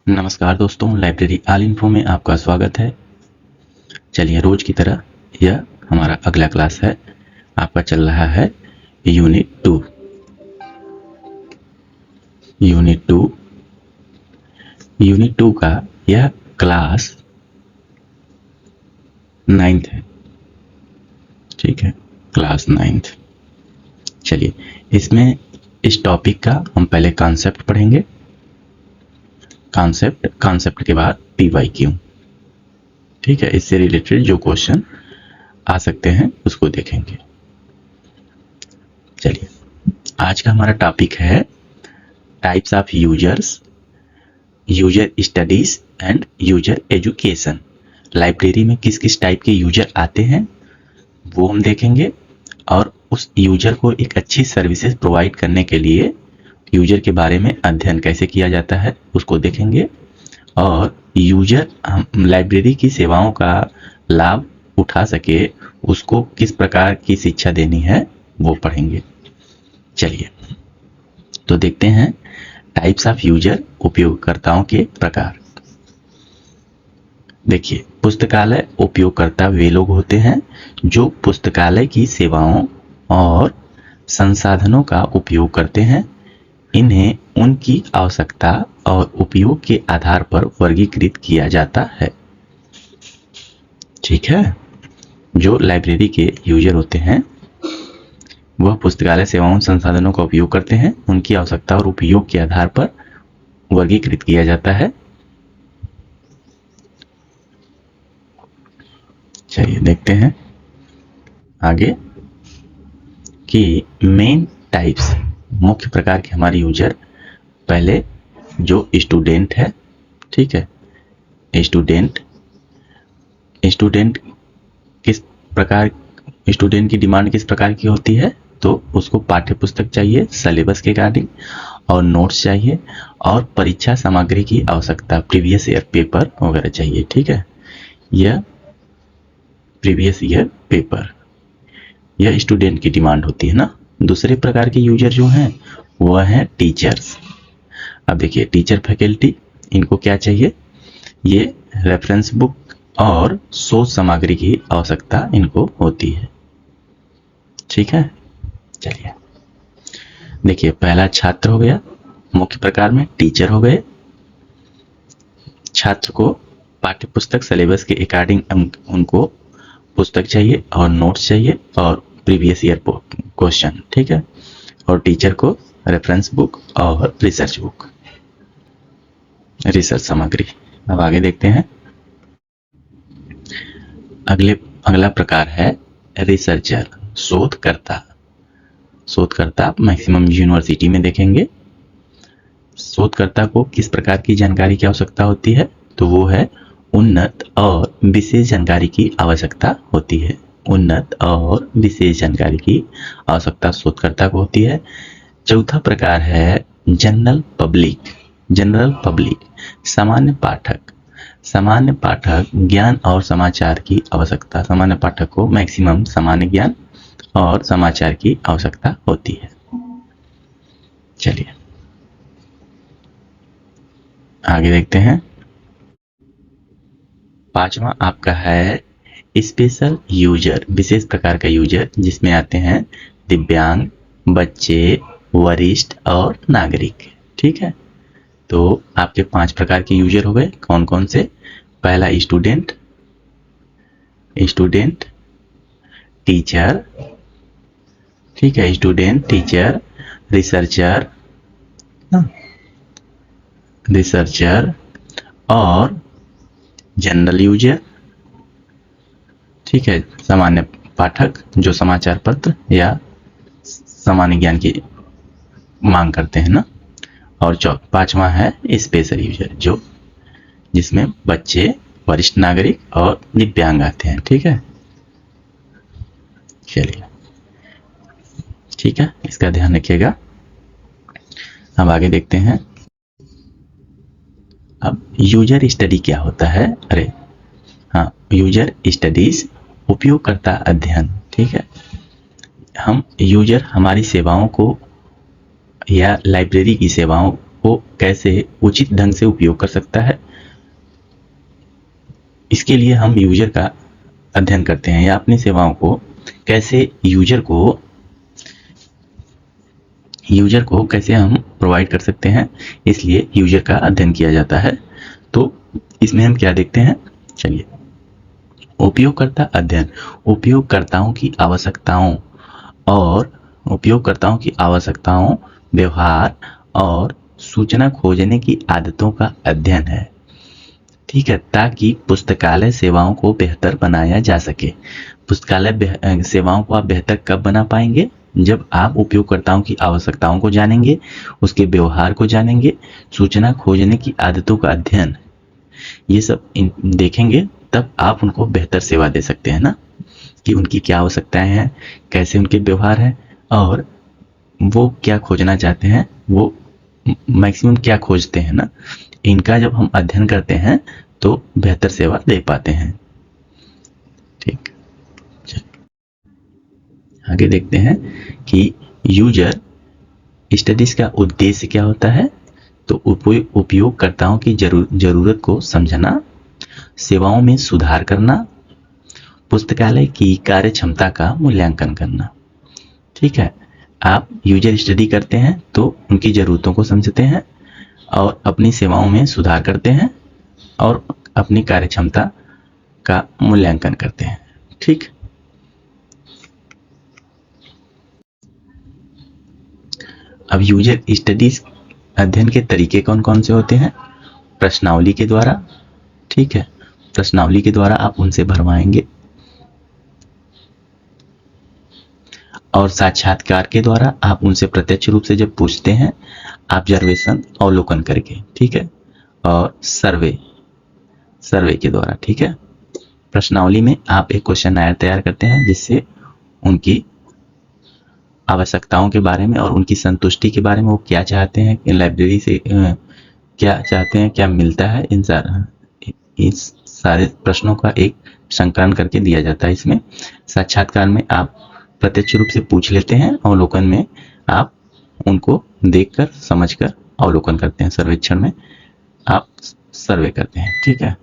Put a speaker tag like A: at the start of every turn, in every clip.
A: नमस्कार दोस्तों, library all info में आपका स्वागत है। चलिए, रोज की तरह यह हमारा अगला क्लास है। आपका चल रहा है यूनिट 2। यूनिट 2 का यह क्लास 9th है। ठीक है, क्लास 9th। चलिए, इसमें इस टॉपिक का हम पहले कॉन्सेप्ट पढ़ेंगे। कॉन्सेप्ट के बाद PYQ। ठीक है, इससे रिलेटेड जो क्वेश्चन आ सकते हैं उसको देखेंगे। चलिए, आज का हमारा टॉपिक है types of users, user studies and user education. Library में किस किस टाइप के यूजर आते हैं वो हम देखेंगे, और उस यूजर को एक अच्छी सर्विसेज प्रोवाइड करने के लिए यूजर के बारे में अध्ययन कैसे किया जाता है उसको देखेंगे, और यूजर लाइब्रेरी की सेवाओं का लाभ उठा सके उसको किस प्रकार की शिक्षा देनी है वो पढ़ेंगे। चलिए, तो देखते हैं टाइप्स ऑफ यूजर, उपयोगकर्ताओं के प्रकार। देखिए, पुस्तकालय उपयोगकर्ता वे लोग होते हैं जो पुस्तकालय की सेवाओं और संसाधनों का उपयोग करते हैं। इन्हें उनकी आवश्यकता और उपयोग के आधार पर वर्गीकृत किया जाता है। ठीक है, जो लाइब्रेरी के यूजर होते हैं वह पुस्तकालय सेवाओं संसाधनों का उपयोग करते हैं, उनकी आवश्यकता और उपयोग के आधार पर वर्गीकृत किया जाता है। चलिए देखते हैं आगे कि मेन टाइप्स, मुख्य प्रकार के हमारे यूजर। पहले जो स्टूडेंट है, ठीक है, स्टूडेंट किस प्रकार, स्टूडेंट की डिमांड किस प्रकार की होती है, तो उसको पाठ्य पुस्तक चाहिए सिलेबस के अकॉर्डिंग, और नोट्स चाहिए, और परीक्षा सामग्री की आवश्यकता, प्रीवियस ईयर पेपर वगैरह चाहिए। ठीक है, यह प्रीवियस ईयर पेपर, यह स्टूडेंट की डिमांड होती है ना। दूसरे प्रकार के यूजर जो हैं वह है टीचर्स। अब देखिए, टीचर फैकल्टी, इनको क्या चाहिए, ये रेफरेंस बुक और शोध सामग्री की आवश्यकता इनको होती है। ठीक है, चलिए देखिए, पहला छात्र हो गया, मुख्य प्रकार में टीचर हो गए। छात्र को पाठ्य पुस्तक सिलेबस के अकॉर्डिंग उनको पुस्तक चाहिए और नोट्स चाहिए और प्रीवियस ईयर क्वेश्चन। ठीक है, और टीचर को रेफरेंस बुक और रिसर्च बुक, रिसर्च सामग्री। अब आगे देखते हैं, अगला प्रकार है रिसर्चर, शोधकर्ता। शोधकर्ता मैक्सिमम यूनिवर्सिटी में देखेंगे। शोधकर्ता को किस प्रकार की जानकारी की आवश्यकता होती है, तो वो है उन्नत और विशेष जानकारी की आवश्यकता होती है। उन्नत और विशेष जानकारी की आवश्यकता शोधकर्ता को होती है। चौथा प्रकार है जनरल पब्लिक, सामान्य पाठक। सामान्य पाठक ज्ञान और समाचार की आवश्यकता, सामान्य पाठक को मैक्सिमम सामान्य ज्ञान और समाचार की आवश्यकता होती है। चलिए आगे देखते हैं, पांचवा आपका है स्पेशल यूजर, विशेष प्रकार का यूजर, जिसमें आते हैं दिव्यांग, बच्चे, वरिष्ठ और नागरिक। ठीक है, तो आपके 5 प्रकार के यूजर हो गए। कौन कौन से? पहला स्टूडेंट, टीचर, ठीक है, स्टूडेंट, टीचर, रिसर्चर और जनरल यूजर। ठीक है, सामान्य पाठक जो समाचार पत्र या सामान्य ज्ञान की मांग करते हैं ना। और पांचवा है स्पेशल यूजर, जो जिसमें बच्चे, वरिष्ठ नागरिक और दिव्यांग आते हैं। ठीक है, चलिए ठीक है, इसका ध्यान रखिएगा। अब आगे देखते हैं, अब यूजर स्टडी क्या होता है। अरे हाँ, यूजर स्टडीज, उपयोगकर्ता अध्ययन। ठीक है, हम यूजर हमारी सेवाओं को या लाइब्रेरी की सेवाओं को कैसे उचित ढंग से उपयोग कर सकता है, इसके लिए हम यूजर का अध्ययन करते हैं, या अपनी सेवाओं को कैसे यूजर को कैसे हम प्रोवाइड कर सकते हैं, इसलिए यूजर का अध्ययन किया जाता है। तो इसमें हम क्या देखते हैं, चलिए, उपयोगकर्ता अध्ययन, उपयोगकर्ताओं की आवश्यकताओं, व्यवहार और सूचना खोजने की आदतों का अध्ययन है, ठीक है, ताकि पुस्तकालय सेवाओं को बेहतर बनाया जा सके। पुस्तकालय सेवाओं को आप बेहतर कब बना पाएंगे, जब आप उपयोगकर्ताओं की आवश्यकताओं को जानेंगे, उसके व्यवहार को जानेंगे, सूचना खोजने की आदतों का अध्ययन, ये सब देखेंगे, तब आप उनको बेहतर सेवा दे सकते हैं ना, कि उनकी क्या आवश्यकताएं हैं, कैसे उनके व्यवहार हैं, और वो क्या खोजना चाहते हैं, वो मैक्सिमम क्या खोजते हैं ना, इनका जब हम अध्ययन करते हैं तो बेहतर सेवा दे पाते हैं। ठीक, आगे देखते हैं कि यूजर स्टडीज का उद्देश्य क्या होता है। तो उपयोगकर्ताओं की जरूरत को समझना, सेवाओं में सुधार करना, पुस्तकालय की कार्य क्षमता का मूल्यांकन करना। ठीक है, आप यूजर स्टडी करते हैं तो उनकी ज़रूरतों को समझते हैं और अपनी सेवाओं में सुधार करते हैं और अपनी कार्य क्षमता का मूल्यांकन करते हैं। ठीक, अब यूजर स्टडीज अध्ययन के तरीके कौन कौन से होते हैं। प्रश्नावली के द्वारा, ठीक है, प्रश्नावली के द्वारा आप उनसे भरवाएंगे, और साक्षात्कार के द्वारा आप उनसे प्रत्यक्ष रूप से जब पूछते हैं, ऑब्जर्वेशन अवलोकन करके, ठीक है, और सर्वे के द्वारा। ठीक है, प्रश्नावली में आप एक क्वेश्चन तैयार करते हैं जिससे उनकी आवश्यकताओं के बारे में और उनकी संतुष्टि के बारे में, वो क्या चाहते हैं लाइब्रेरी से, क्या चाहते हैं, क्या मिलता है, इस सारे प्रश्नों का एक संकलन करके दिया जाता है। इसमें साक्षात्कार में आप प्रत्यक्ष रूप से पूछ लेते हैं, अवलोकन में आप उनको देखकर समझकर अवलोकन करते हैं, सर्वेक्षण में आप सर्वे करते हैं। ठीक है,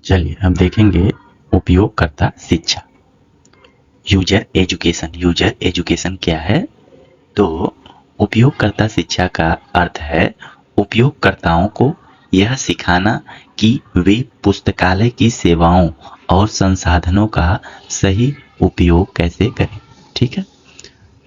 A: चलिए हम देखेंगे उपयोगकर्ता शिक्षा, यूजर एजुकेशन क्या है। तो उपयोगकर्ता शिक्षा का अर्थ है उपयोगकर्ताओं को यह सिखाना कि वे पुस्तकालय की सेवाओं और संसाधनों का सही उपयोग कैसे करें। ठीक है,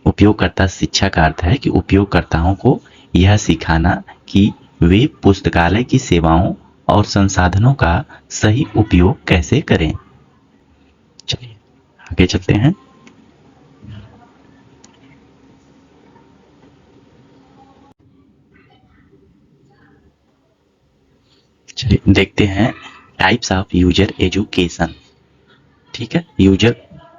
A: उपयोगकर्ता शिक्षा का अर्थ है कि उपयोगकर्ताओं को यह सिखाना कि वे पुस्तकालय की सेवाओं और संसाधनों का सही उपयोग कैसे करें। चलिए आगे चलते हैं। चलिए देखते हैं टाइप्स ऑफ यूजर एजुकेशन। ठीक है, यूजर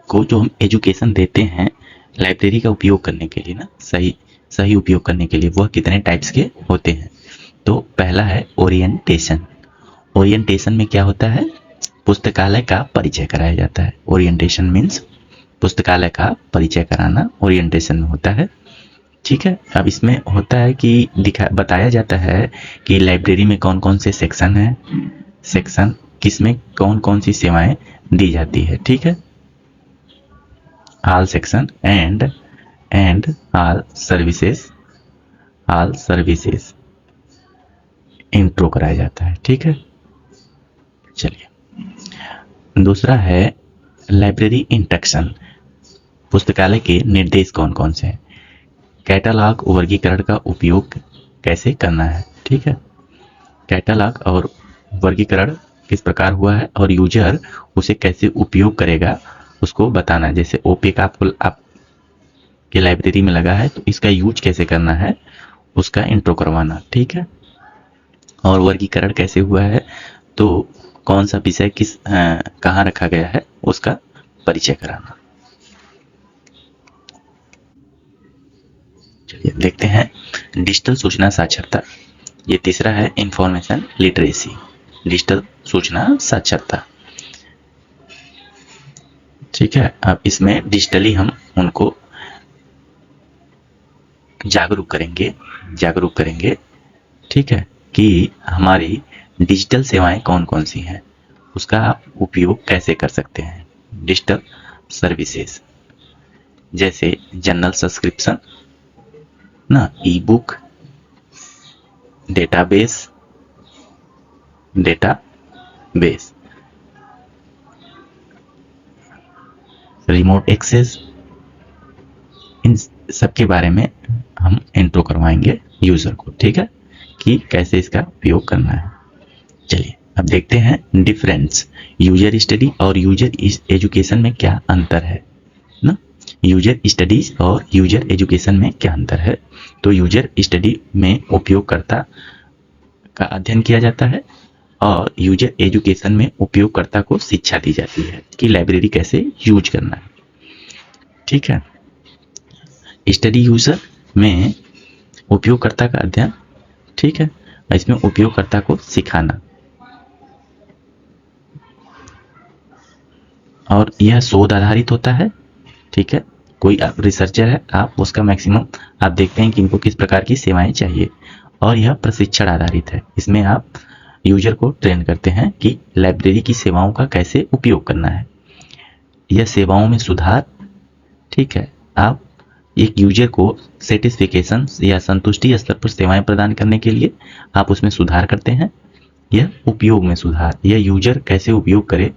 A: को जो हम एजुकेशन देते हैं लाइब्रेरी का उपयोग करने के लिए ना, सही उपयोग करने के लिए, वह कितने टाइप्स के होते हैं। तो पहला है ओरिएंटेशन। ओरिएंटेशन में क्या होता है, पुस्तकालय का परिचय कराया जाता है। ओरिएंटेशन मीन्स पुस्तकालय का परिचय कराना ओरिएंटेशन में होता है। ठीक है, अब इसमें होता है कि बताया जाता है कि लाइब्रेरी में कौन कौन से सेक्शन हैं, सेक्शन किसमें कौन कौन सी सेवाएं दी जाती है। ठीक है, all section and all services intro कराया जाता है। ठीक है, चलिए दूसरा है लाइब्रेरी इंस्ट्रक्शन। पुस्तकालय के निर्देश कौन कौन से हैं। कैटलॉग वर्गीकरण का उपयोग कैसे करना है। ठीक है, कैटलॉग और वर्गीकरण किस प्रकार हुआ है और यूजर उसे कैसे उपयोग करेगा उसको बताना है। जैसे ओपेक आपके लाइब्रेरी में लगा है तो इसका यूज कैसे करना है उसका इंट्रो करवाना। ठीक है, और वर्गीकरण कैसे हुआ है तो कौन सा विषय कहाँ रखा गया है उसका परिचय कराना। चलिए देखते हैं डिजिटल सूचना साक्षरता। ये तीसरा है इंफॉर्मेशन लिटरेसी, डिजिटल सूचना साक्षरता। ठीक है। अब इसमें डिजिटली हम उनको जागरूक करेंगे, ठीक है, कि हमारी डिजिटल सेवाएं कौन कौन सी हैं, उसका आप उपयोग कैसे कर सकते हैं। डिजिटल सर्विसेज जैसे जनरल सब्सक्रिप्शन ना, e book, database, remote access, इन सब के बारे में हम इंट्रो करवाएंगे यूजर को, ठीक है, कि कैसे इसका उपयोग करना है। चलिए अब देखते हैं डिफरेंस यूजर स्टडी और यूजर एजुकेशन में क्या अंतर है ना। यूजर स्टडीज और यूजर एजुकेशन में क्या अंतर है। तो यूजर स्टडी में उपयोगकर्ता का अध्ययन किया जाता है और यूजर एजुकेशन में उपयोगकर्ता को शिक्षा दी जाती है कि लाइब्रेरी कैसे यूज करना है, ठीक है। स्टडी यूजर में उपयोगकर्ता का अध्ययन, ठीक है, इसमें उपयोगकर्ता को सिखाना, और यह शोध आधारित होता है, ठीक है। कोई आप रिसर्चर है, आप उसका मैक्सिमम आप देखते हैं कि इनको किस प्रकार की सेवाएं चाहिए, और यह प्रशिक्षण आधारित है। इसमें आप यूजर को ट्रेन करते हैं कि लाइब्रेरी की सेवाओं का कैसे उपयोग करना है। यह सेवाओं में सुधार, ठीक है, आप एक यूजर को सेटिस्फिकेशन या संतुष्टि स्तर पर सेवाएं प्रदान करने के लिए आप उसमें सुधार करते हैं। यह उपयोग में सुधार, यह यूजर कैसे उपयोग करे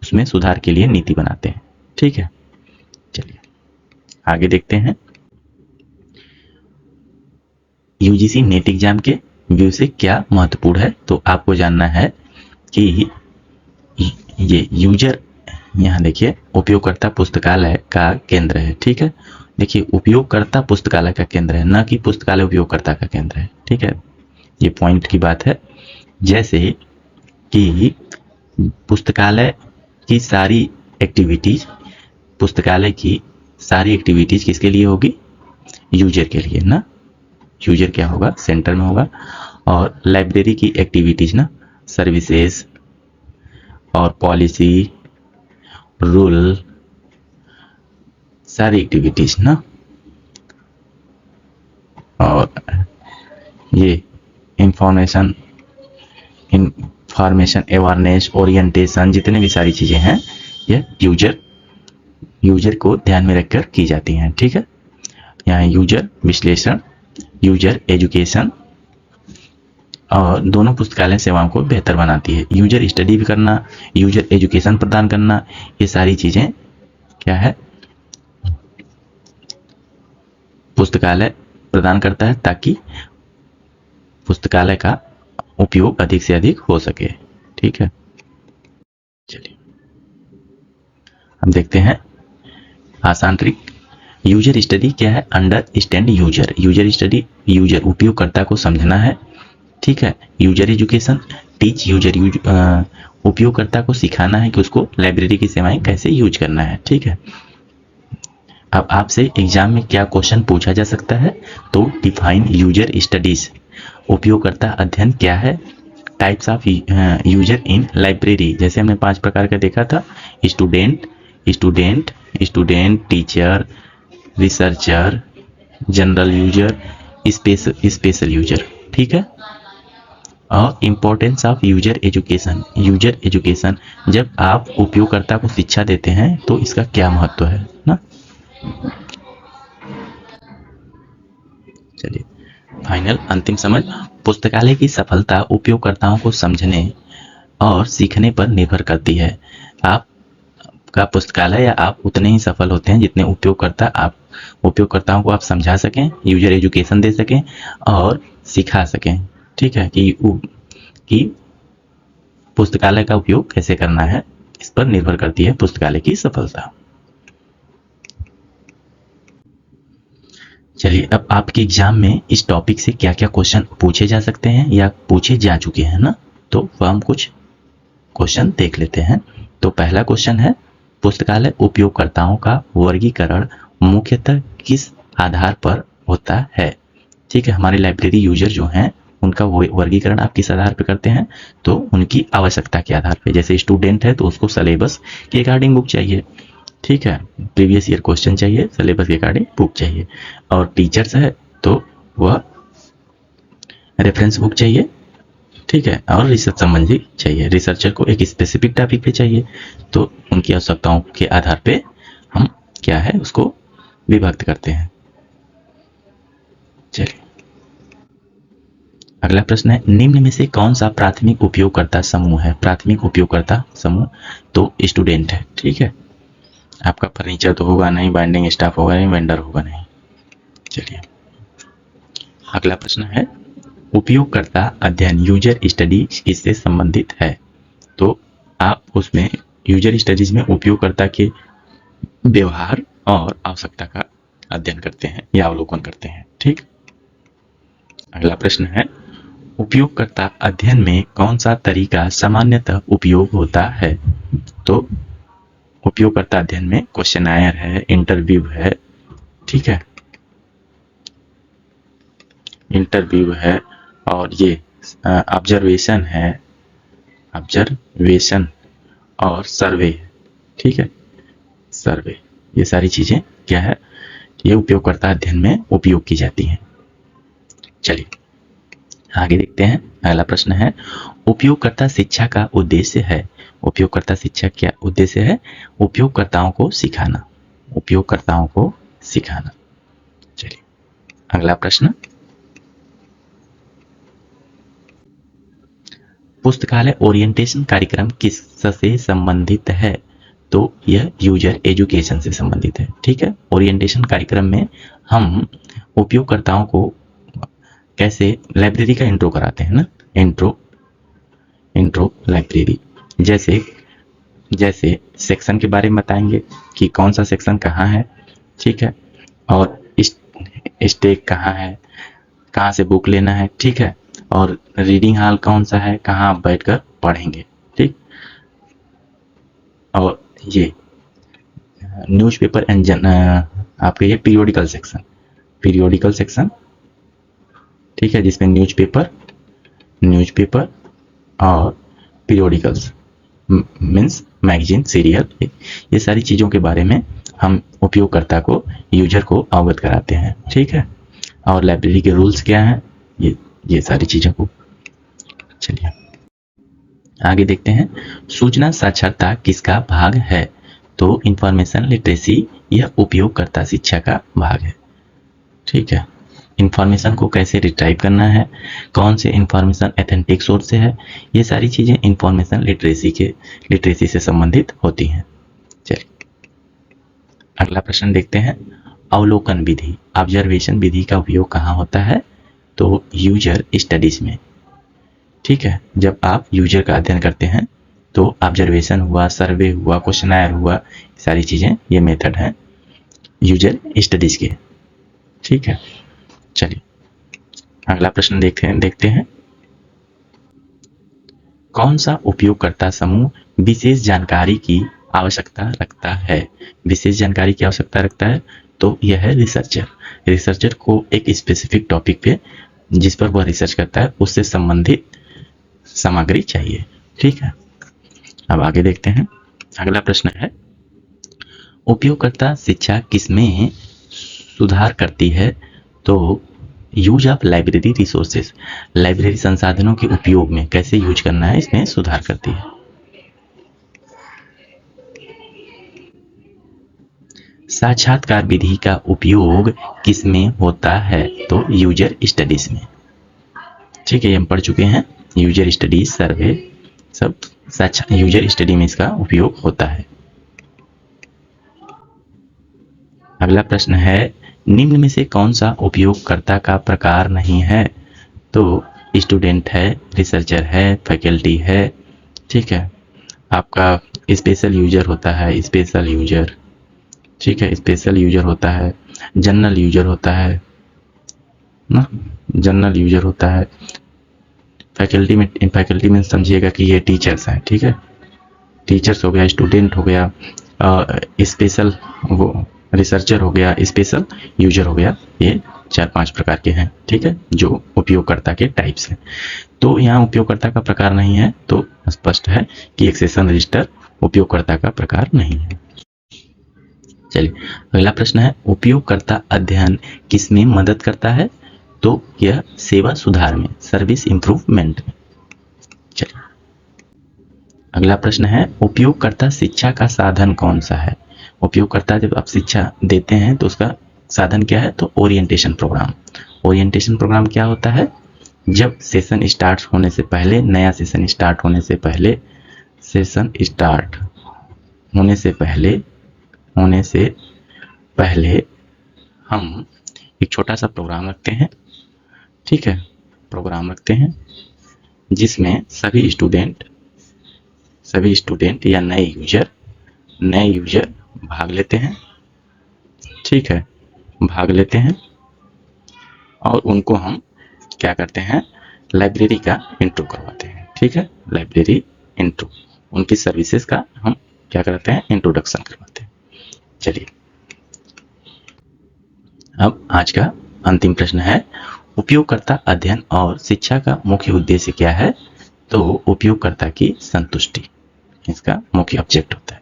A: उसमें सुधार के लिए नीति बनाते हैं, ठीक है। चलिए आगे देखते हैं। यूजीसी नेट एग्जाम के व्यू से क्या महत्वपूर्ण है। तो आपको जानना है कि ये यूजर, यहाँ देखिए, उपयोगकर्ता पुस्तकालय का केंद्र है, ठीक है। देखिए, उपयोगकर्ता पुस्तकालय का केंद्र है, न कि पुस्तकालय उपयोगकर्ता का केंद्र है, ठीक है। ये पॉइंट की बात है। जैसे कि पुस्तकालय की सारी एक्टिविटीज, किसके लिए होगी, यूजर के लिए ना। यूजर क्या होगा, सेंटर में होगा। और लाइब्रेरी की एक्टिविटीज ना, सर्विसेज और पॉलिसी, रूल, सारी एक्टिविटीज ना, और ये इंफॉर्मेशन अवेयरनेस, ओरिएंटेशन, जितने भी सारी चीजें हैं ये यूजर को ध्यान में रखकर की जाती हैं, ठीक है। यहाँ यूजर विश्लेषण, यूजर एजुकेशन, और दोनों पुस्तकालय सेवाओं को बेहतर बनाती है। यूजर स्टडी भी करना, यूजर एजुकेशन प्रदान करना, ये सारी चीजें क्या है, पुस्तकालय प्रदान करता है, ताकि पुस्तकालय का उपयोग अधिक से अधिक हो सके, ठीक है। चलिए हम देखते हैं आसान ट्रिक। यूजर स्टडी क्या है, understand user. User study, user उपयोगकर्ता को समझना है, ठीक है। यूजर एजुकेशन, टीच यूजर, उपयोगकर्ता को सिखाना है कि उसको लाइब्रेरी की सेवाएं कैसे यूज करना है, ठीक है। अब आपसे एग्जाम में क्या क्वेश्चन पूछा जा सकता है, तो डिफाइन यूजर स्टडीज, उपयोगकर्ता अध्ययन क्या है। Types of user in library, जैसे हमने 5 प्रकार का देखा था, student, teacher, researcher, general user, special user, ठीक है। और इम्पोर्टेंस ऑफ यूजर एजुकेशन, जब आप उपयोगकर्ता को शिक्षा देते हैं तो इसका क्या महत्व है ना। चलिए फाइनल अंतिम समझ। पुस्तकालय की सफलता उपयोगकर्ताओं को समझने और सीखने पर निर्भर करती है। आपका पुस्तकालय या आप उतने ही सफल होते हैं जितने उपयोगकर्ताओं को आप समझा सकें, यूजर एजुकेशन दे सकें और सिखा सकें, ठीक है, कि पुस्तकालय का उपयोग कैसे करना है, इस पर निर्भर करती है पुस्तकालय की सफलता। चलिए अब आपके एग्जाम में इस टॉपिक से क्या क्या क्वेश्चन पूछे जा सकते हैं या पूछे जा चुके हैं ना, तो हम कुछ क्वेश्चन देख लेते हैं। तो पहला क्वेश्चन है, पुस्तकालय उपयोगकर्ताओं का वर्गीकरण मुख्यतः किस आधार पर होता है। ठीक है, हमारे लाइब्रेरी यूजर जो हैं उनका वर्गीकरण आप किस आधार पर करते हैं, तो उनकी आवश्यकता के आधार पर। जैसे स्टूडेंट है तो उसको सिलेबस के अकॉर्डिंग बुक चाहिए, ठीक है, प्रीवियस ईयर क्वेश्चन चाहिए, सिलेबस के अकॉर्डिंग बुक चाहिए, और टीचर्स है तो वह रेफरेंस बुक चाहिए, ठीक है, और रिसर्च संबंधी चाहिए। रिसर्चर को एक स्पेसिफिक टॉपिक पे चाहिए, तो उनकी आवश्यकताओं के आधार पे हम क्या है उसको विभक्त करते हैं। चलिए अगला प्रश्न है, निम्न में से कौन सा प्राथमिक उपयोगकर्ता समूह है? प्राथमिक उपयोगकर्ता समूह तो स्टूडेंट है, ठीक है, आपका फर्नीचर तो होगा नहीं, बाइंडिंग स्टाफ होगा नहीं, वेंडर होगा नहीं। चलिए अगला प्रश्न है, उपयोगकर्ता अध्ययन यूजर स्टडी किससे संबंधित है? तो आप उसमें यूजर स्टडीज में उपयोगकर्ता के व्यवहार और आवश्यकता का अध्ययन करते हैं या अवलोकन करते हैं, ठीक। अगला प्रश्न है, उपयोगकर्ता अध्ययन में कौन सा तरीका सामान्यतः उपयोग होता है? तो उपयोगकर्ता अध्ययन में क्वेश्चनायर है, इंटरव्यू है, ठीक है, इंटरव्यू है, और ये ऑब्जर्वेशन है, ऑब्जर्वेशन और सर्वे, ठीक है, सर्वे, ये सारी चीजें क्या है, ये उपयोगकर्ता अध्ययन में उपयोग की जाती हैं। चलिए आगे देखते हैं। अगला प्रश्न है, उपयोगकर्ता शिक्षा का उद्देश्य है? उपयोगकर्ता शिक्षा क्या उद्देश्य है? उपयोगकर्ताओं को सिखाना, उपयोगकर्ताओं को सिखाना। चलिए अगला प्रश्न, पुस्तकालय ओरिएंटेशन कार्यक्रम किससे संबंधित है? तो यह यूजर एजुकेशन से संबंधित है, ठीक है। ओरिएंटेशन कार्यक्रम में हम उपयोगकर्ताओं को कैसे लाइब्रेरी का इंट्रो कराते हैं ना, इंट्रो लाइब्रेरी, जैसे सेक्शन के बारे में बताएंगे कि कौन सा सेक्शन कहाँ है, ठीक है, और स्टेक कहाँ है, कहाँ से बुक लेना है, ठीक है, और रीडिंग हॉल कौन सा है, कहाँ आप बैठकर पढ़ेंगे, ठीक। और ये न्यूज़पेपर एंड आपके ये पीरियोडिकल सेक्शन, ठीक है, जिसमें न्यूज़पेपर और पीरियोडिकल्स मीन्स मैगजीन, सीरियल, ये सारी चीज़ों के बारे में हम उपयोगकर्ता को, यूजर को अवगत कराते हैं, ठीक है। और लाइब्रेरी के रूल्स क्या हैं, ये सारी चीज़ों को। चलिए आगे देखते हैं, सूचना साक्षरता किसका भाग है? तो इंफॉर्मेशन लिटरेसी यह उपयोगकर्ता शिक्षा का भाग है, ठीक है। इंफॉर्मेशन को कैसे रिट्राइव करना है, कौन से इंफॉर्मेशन एथेंटिक सोर्स से है, ये सारी चीज़ें इंफॉर्मेशन लिटरेसी से संबंधित होती हैं। चलिए अगला प्रश्न देखते हैं, अवलोकन विधि, ऑब्जर्वेशन विधि का उपयोग कहाँ होता है? तो यूजर स्टडीज में, ठीक है। जब आप यूजर का अध्ययन करते हैं तो ऑब्जर्वेशन हुआ, सर्वे हुआ, क्वेश्चनायर हुआ, सारी चीज़ें ये मेथड हैं यूजर स्टडीज के, ठीक है। चलिए अगला प्रश्न देखते हैं, कौन सा उपयोगकर्ता समूह विशेष जानकारी की आवश्यकता रखता है? विशेष जानकारी की आवश्यकता रखता है तो यह है रिसर्चर को एक स्पेसिफिक टॉपिक पे जिस पर वह रिसर्च करता है उससे संबंधित सामग्री चाहिए, ठीक है। अब आगे देखते हैं। अगला प्रश्न है, उपयोगकर्ता शिक्षा किसमें सुधार करती है? तो use of library resources, library संसाधनों के उपयोग में कैसे यूज करना है, इसमें सुधार करती है। साक्षात्कार विधि का उपयोग किसमें होता है? तो यूजर स्टडीज में, ठीक है, ये हम पढ़ चुके हैं, यूजर स्टडीज, सर्वे, सब यूजर स्टडी में इसका उपयोग होता है। अगला प्रश्न है, निम्न में से कौन सा उपयोगकर्ता का प्रकार नहीं है? तो स्टूडेंट है, रिसर्चर है, फैकल्टी है, ठीक है, आपका स्पेशल यूजर होता है, स्पेशल यूजर, ठीक है, स्पेशल यूजर होता है, जनरल यूजर होता है ना, जनरल यूजर होता है। फैकल्टी में समझिएगा कि ये टीचर्स हैं, ठीक है, टीचर्स हो गया, स्टूडेंट हो गया, स्पेशल वो रिसर्चर हो गया, स्पेशल यूजर हो गया, ये 4-5 प्रकार के हैं, ठीक है, जो उपयोगकर्ता के टाइप्स हैं। तो यहाँ उपयोगकर्ता का प्रकार नहीं है, तो स्पष्ट है कि एक्सेशन रजिस्टर उपयोगकर्ता का प्रकार नहीं है। चलिए अगला प्रश्न है, उपयोगकर्ता अध्ययन किसमें मदद करता है? तो यह सेवा सुधार में, सर्विस इंप्रूवमेंट में। चलिए अगला प्रश्न है, उपयोगकर्ता शिक्षा का साधन कौन सा है? उपयोगकर्ता जब आप शिक्षा देते हैं तो उसका साधन क्या है? तो ओरिएंटेशन प्रोग्राम। ओरिएंटेशन प्रोग्राम क्या होता है? जब सेशन स्टार्ट होने से पहले, नया सेशन स्टार्ट होने से पहले, सेशन स्टार्ट होने से पहले हम एक छोटा सा प्रोग्राम रखते हैं, ठीक है, प्रोग्राम रखते हैं जिसमें सभी स्टूडेंट या नए यूजर भाग लेते हैं, ठीक है, भाग लेते हैं और उनको हम क्या करते हैं? लाइब्रेरी का इंट्रो करवाते हैं, ठीक है, लाइब्रेरी इंट्रो, उनकी सर्विसेज का हम क्या करते हैं? इंट्रोडक्शन करवाते हैं। चलिए अब आज का अंतिम प्रश्न है, उपयोगकर्ता अध्ययन और शिक्षा का मुख्य उद्देश्य क्या है? तो उपयोगकर्ता की संतुष्टि इसका मुख्य ऑब्जेक्ट होता है।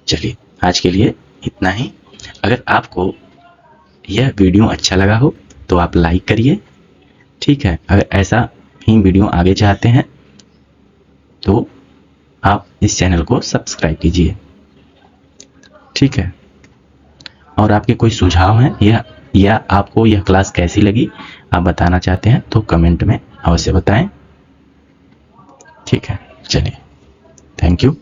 A: चलिए आज के लिए इतना ही। अगर आपको यह वीडियो अच्छा लगा हो तो आप लाइक करिए, ठीक है। अगर ऐसा ही वीडियो आगे चाहते हैं तो आप इस चैनल को सब्सक्राइब कीजिए, ठीक है। और आपके कोई सुझाव हैं या आपको यह क्लास कैसी लगी आप बताना चाहते हैं तो कमेंट में अवश्य बताएं, ठीक है। चलिए, थैंक यू।